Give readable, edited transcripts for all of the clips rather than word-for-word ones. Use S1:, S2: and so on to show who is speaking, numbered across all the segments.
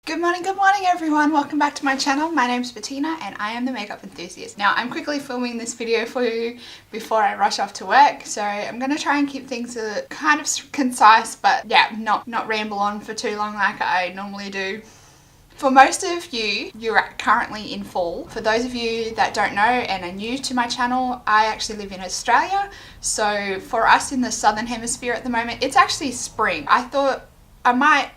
S1: Good morning everyone, welcome back to my channel. My name's Bettina and I am the makeup enthusiast. Now I'm quickly filming this video for you before I rush off to work, so I'm going to try and keep things kind of concise, but yeah, not ramble on for too long like I normally do. For most of you, you're currently in fall. For those of you that don't know and are new to my channel, I actually live in Australia. So for us in the southern hemisphere at the moment, it's actually spring. I thought I might,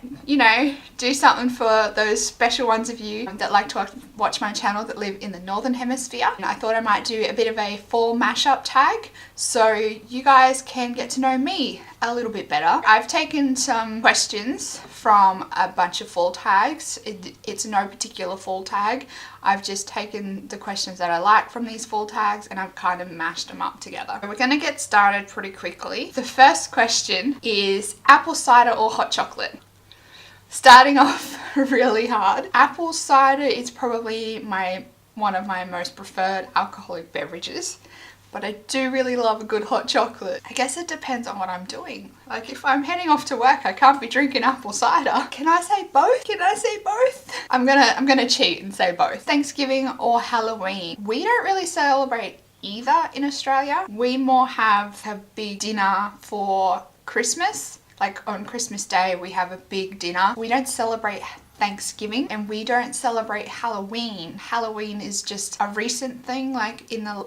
S1: do something for those special ones of you that like to watch my channel that live in the northern hemisphere. And I thought I might do a bit of a fall mashup tag so you guys can get to know me a little bit better. I've taken some questions from a bunch of fall tags. It's no particular fall tag. I've just taken the questions that I like from these fall tags and I've kind of mashed them up together. We're going to get started pretty quickly. The first question is apple cider or hot chocolate? Starting off really hard. Apple cider is probably one of my most preferred alcoholic beverages. But I do really love a good hot chocolate. I guess it depends on what I'm doing. Like if I'm heading off to work, I can't be drinking apple cider. Can I say both? Can I say both? I'm gonna cheat and say both. Thanksgiving or Halloween. We don't really celebrate either in Australia. We more have a big dinner for Christmas. Like on Christmas Day, we have a big dinner. We don't celebrate Thanksgiving and we don't celebrate Halloween. Halloween is just a recent thing, like in the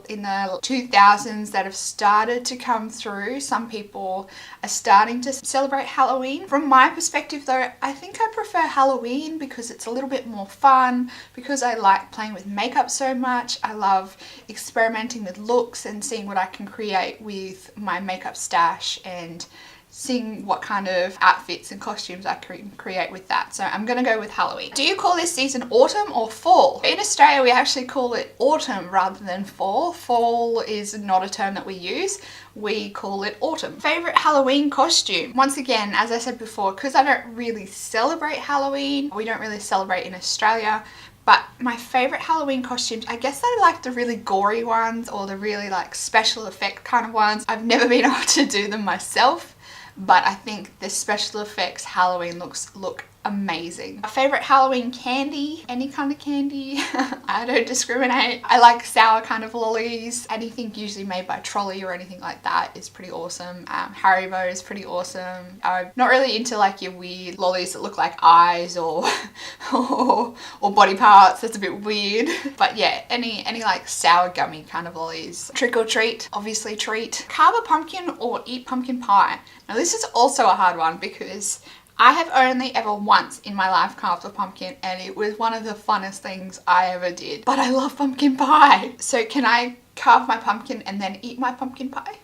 S1: 2000s that have started to come through. Some people are starting to celebrate Halloween. From my perspective though, I think I prefer Halloween because it's a little bit more fun, because I like playing with makeup so much. I love experimenting with looks and seeing what I can create with my makeup stash and seeing what kind of outfits and costumes I can create with that. So I'm gonna go with Halloween. Do you call this season autumn or fall? In Australia, we actually call it autumn rather than fall. Fall is not a term that we use. We call it autumn. Favorite Halloween costume? Once again, as I said before, because I don't really celebrate Halloween, we don't really celebrate in Australia, but my favorite Halloween costumes, I guess I like the really gory ones or the really like special effect kind of ones. I've never been able to do them myself, but I think the special effects Halloween looks look amazing. My favorite Halloween candy, any kind of candy. I don't discriminate. I like sour kind of lollies. Anything usually made by Trolley or anything like that is pretty awesome. Haribo is pretty awesome. I'm not really into like your weird lollies that look like eyes or body parts. That's a bit weird. But yeah, any like sour gummy kind of lollies. Trick or treat, obviously treat. Carve a pumpkin or eat pumpkin pie. Now this is also a hard one because I have only ever once in my life carved a pumpkin and it was one of the funnest things I ever did. But I love pumpkin pie. So can I carve my pumpkin and then eat my pumpkin pie?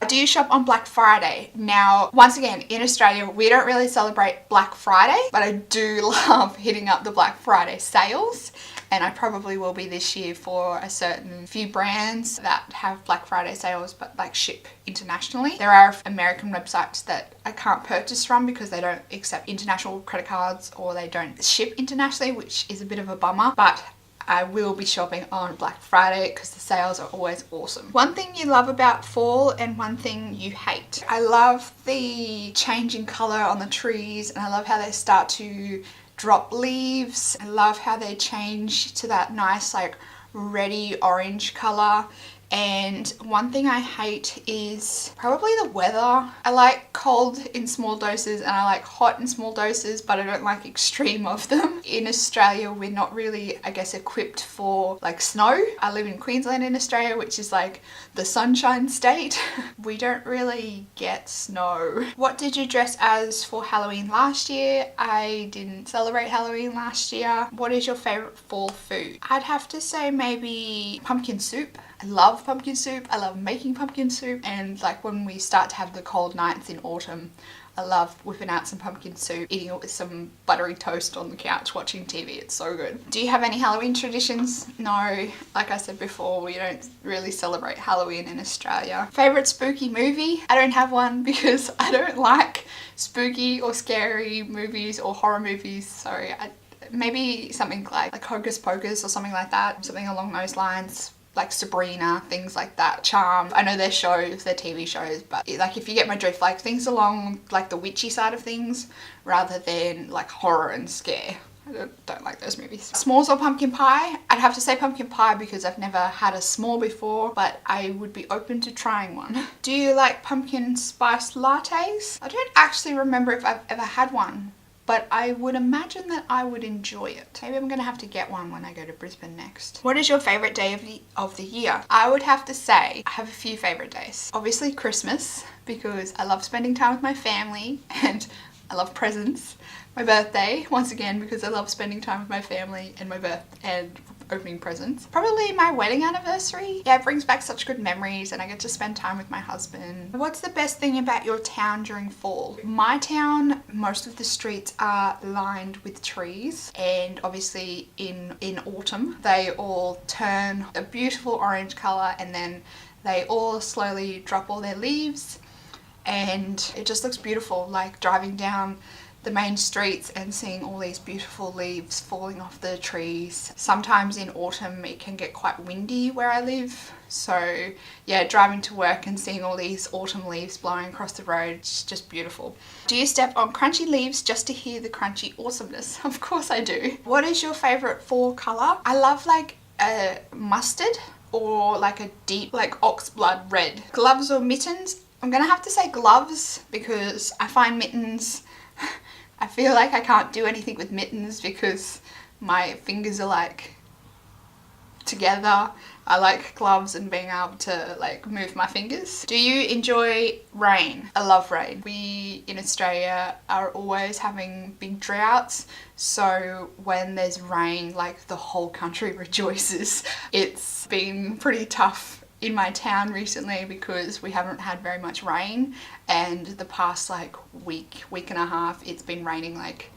S1: Do you shop on Black Friday? Now, once again, in Australia, we don't really celebrate Black Friday, but I do love hitting up the Black Friday sales. And I probably will be this year for a certain few brands that have Black Friday sales but like ship internationally. There are American websites that I can't purchase from because they don't accept international credit cards or they don't ship internationally, which is a bit of a bummer, but I will be shopping on Black Friday because the sales are always awesome. One thing you love about fall and one thing you hate. I love the change in color on the trees and I love how they start to drop leaves. I love how they change to that nice like reddy orange color. And one thing I hate is probably the weather. I like cold in small doses and I like hot in small doses, but I don't like extreme of them. In Australia, we're not really, I guess, equipped for like snow. I live in Queensland in Australia, which is like the sunshine state. We don't really get snow. What did you dress as for Halloween last year? I didn't celebrate Halloween last year. What is your favorite fall food? I'd have to say maybe pumpkin soup. I love pumpkin soup. I love making pumpkin soup, and like when we start to have the cold nights in autumn, I love whipping out some pumpkin soup, eating it with some buttery toast on the couch, watching TV. It's so good. Do you have any Halloween traditions? No. Like I said before, we don't really celebrate Halloween in Australia. Favorite spooky movie? I don't have one because I don't like spooky or scary movies or horror movies. Sorry. Maybe something like Hocus Pocus or something like that. Something along those lines. like Sabrina, things like that, Charmed. I know they're shows, they're TV shows, but like if you get my drift, like things along like the witchy side of things rather than like horror and scare. I don't like those movies. S'mores or pumpkin pie? I'd have to say pumpkin pie because I've never had a s'more before, but I would be open to trying one. Do you like pumpkin spice lattes? I don't actually remember if I've ever had one, but I would imagine that I would enjoy it. Maybe I'm gonna have to get one when I go to Brisbane next. What is your favorite day of the year? I would have to say I have a few favorite days. Obviously Christmas, because I love spending time with my family and I love presents. My birthday, once again, because I love spending time with my family and and opening presents. Probably my wedding anniversary. Yeah, it brings back such good memories and I get to spend time with my husband. What's the best thing about your town during fall? My town, most of the streets are lined with trees, and obviously in autumn they all turn a beautiful orange color and then they all slowly drop all their leaves, and it just looks beautiful, like driving down the main streets and seeing all these beautiful leaves falling off the trees. Sometimes in autumn it can get quite windy where I live, so yeah, driving to work and seeing all these autumn leaves blowing across the road, it's just beautiful. Do you step on crunchy leaves just to hear the crunchy awesomeness? Of course I do. What is your favorite fall color? I love like a mustard or like a deep like oxblood red. Gloves or mittens? I'm gonna have to say gloves because I find mittens, I feel like I can't do anything with mittens because my fingers are like together. I like gloves and being able to like move my fingers. Do you enjoy rain? I love rain. We in Australia are always having big droughts, so when there's rain, like the whole country rejoices. It's been pretty tough in my town recently because we haven't had very much rain, and the past like week and a half it's been raining like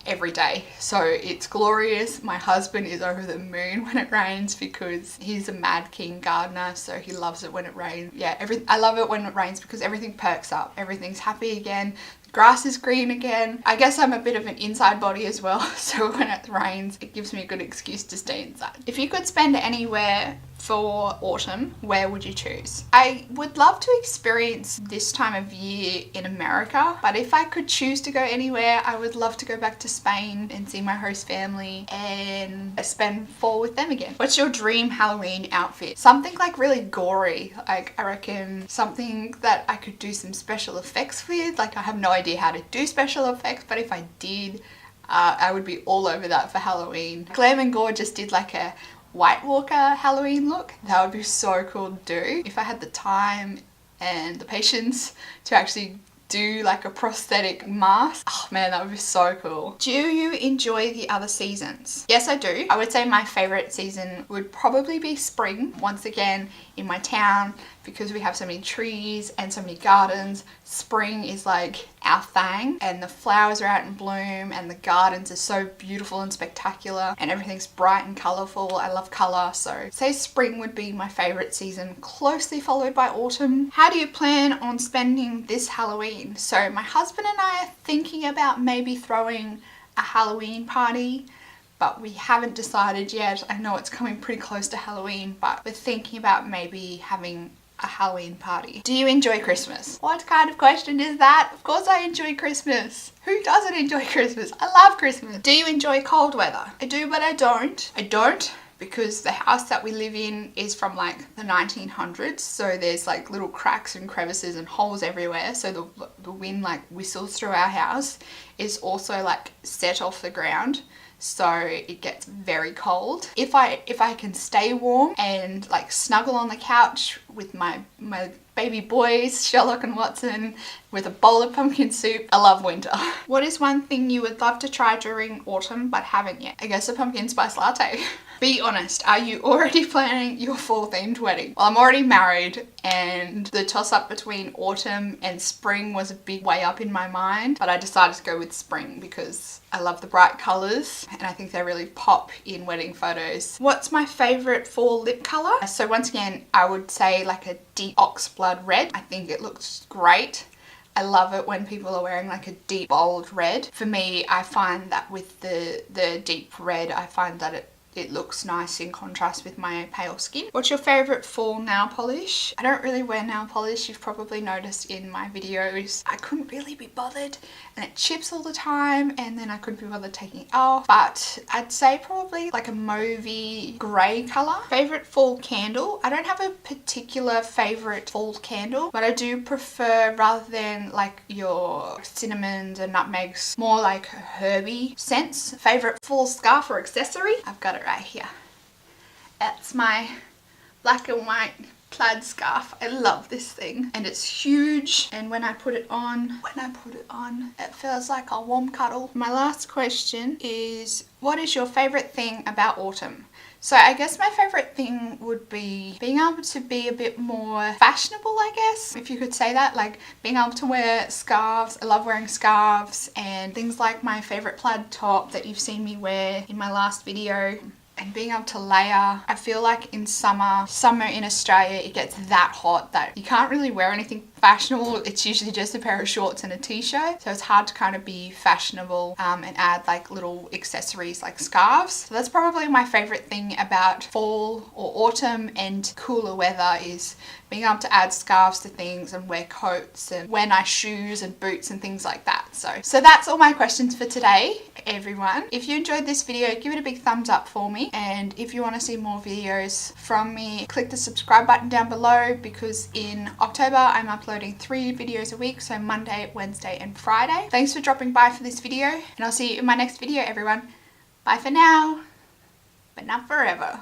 S1: every day, so it's glorious. My husband is over the moon when it rains because he's a mad king gardener, so he loves it when it rains. Yeah, I love it when it rains because everything perks up, everything's happy again, grass is green again. I guess I'm a bit of an inside body as well, so when it rains it gives me a good excuse to stay inside. If you could spend anywhere for autumn, where would you choose? I would love to experience this time of year in America, but if I could choose to go anywhere, I would love to go back to Spain and see my host family and spend fall with them again. What's your dream Halloween outfit? Something like really gory, like I reckon something that I could do some special effects with. Like I have no idea how to do special effects, but if I did, I would be all over that for Halloween. Glam and Gore just did like a White Walker Halloween look. That would be so cool to do if I had the time and the patience to actually do like a prosthetic mask. Oh man, that would be so cool. Do you enjoy the other seasons? Yes, I do. I would say my favorite season would probably be spring. Once again, in my town, because we have so many trees and so many gardens, spring is like our thing, and the flowers are out in bloom and the gardens are so beautiful and spectacular and everything's bright and colourful. I love colour, so say spring would be my favourite season, closely followed by autumn. How do you plan on spending this Halloween? So my husband and I are thinking about maybe throwing a Halloween party, but we haven't decided yet. I know it's coming pretty close to Halloween, but we're thinking about maybe having a Halloween party. Do you enjoy Christmas? What kind of question is that? Of course I enjoy Christmas. Who doesn't enjoy Christmas? I love Christmas. Do you enjoy cold weather? I do, but I don't. I don't because the house that we live in is from like the 1900s, so there's like little cracks and crevices and holes everywhere, so the wind like whistles through our house. It's also like set off the ground, so it gets very cold. If I can stay warm and like snuggle on the couch with my baby boys, Sherlock and Watson, with a bowl of pumpkin soup, I love winter. What is one thing you would love to try during autumn but haven't yet? I guess a pumpkin spice latte. Be honest, are you already planning your fall themed wedding? Well, I'm already married, and the toss up between autumn and spring was a big way up in my mind, but I decided to go with spring because I love the bright colours and I think they really pop in wedding photos. What's my favourite fall lip colour? So once again, I would say like a deep oxblood red. I think it looks great. I love it when people are wearing like a deep bold red. For me, I find that with the deep red, I find that it looks nice in contrast with my pale skin. What's your favourite fall nail polish? I don't really wear nail polish. You've probably noticed in my videos I couldn't really be bothered and it chips all the time, and then I couldn't be bothered taking it off. But I'd say probably like a mauvey grey colour. Favourite fall candle? I don't have a particular favourite fall candle, but I do prefer, rather than like your cinnamons and nutmegs, more like herby scents. Favourite fall scarf or accessory? I've got it right here. It's my black and white plaid scarf. I love this thing, and it's huge, and when I put it on, it feels like a warm cuddle. My last question is, what is your favourite thing about autumn? So I guess my favourite thing would be being able to be a bit more fashionable, I guess, if you could say that, like being able to wear scarves. I love wearing scarves, and things like my favourite plaid top that you've seen me wear in my last video. And being able to layer. I feel like in summer in Australia, it gets that hot that you can't really wear anything fashionable. It's usually just a pair of shorts and a t-shirt, so it's hard to kind of be fashionable and add like little accessories like scarves. So that's probably my favorite thing about fall or autumn and cooler weather, is being able to add scarves to things and wear coats and wear nice shoes and boots and things like that. So that's all my questions for today, everyone. If you enjoyed this video, give it a big thumbs up for me, and if you want to see more videos from me, click the subscribe button down below, because in October I'm uploading 3 videos a week, so Monday, Wednesday and Friday. Thanks for dropping by for this video, and I'll see you in my next video, everyone. Bye for now, but not forever.